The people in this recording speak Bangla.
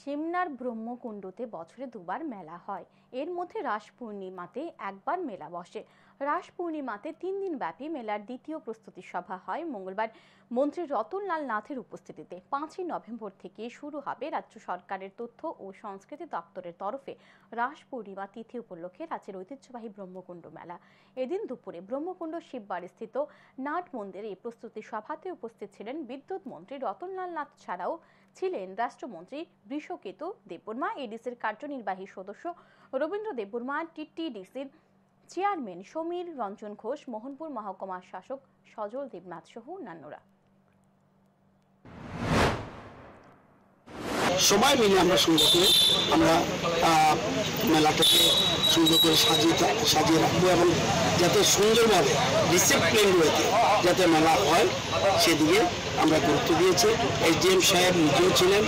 সিমনার ব্রহ্মকুণ্ডতে বছরে দুবার মেলা হয়। এর মধ্যে রাস পূর্ণিমাতে একবার মেলা বসে। রাস পূর্ণিমাতে 3 দিন ব্যাপী মেলার দ্বিতীয় প্রস্তুতি সভা হয় মঙ্গলবার মন্ত্রী রতনলাল নাথের উপস্থিতিতে। 5ই নভেম্বর থেকে শুরু হবে রাজ্য সরকারের তথ্য ও সংস্কৃতি দপ্তরের তরফে রাস পূর্ণিমা তিথি উপলক্ষে রাজ্যের ঐতিহ্যবাহী ব্রহ্মকুণ্ড মেলা। এদিন দুপুরে ব্রহ্মকুণ্ড শিববাড়ি স্থিত নাট মন্দিরে এই প্রস্তুতি সভাতে উপস্থিত ছিলেন বিদ্যুৎ মন্ত্রী রতনলাল নাথ ছাড়াও ছিলেন রাষ্ট্রমন্ত্রী বৃষকেতু দেববর্মা, এডিসির কার্যনির্বাহী সদস্য রবীন্দ্র দেববর্মা, টিটিডিসির চেয়ারম্যান সমীর রঞ্জন ঘোষ, মোহনপুর মহকুমার শাসক সজল দেবনাথ সহ অন্যান্যরা। সবাই মিলে আমরা সুন্দর করে আমরা মেলাটাকে সুন্দর করে সাজিয়ে রাখবো এবং যাতে সুন্দরভাবে ডিসিপ্লিন ওয়েতে যাতে মেলা হয় সেদিকে আমরা গুরুত্ব দিয়েছি। এসডিএম সাহেব নিজেও ছিলেন,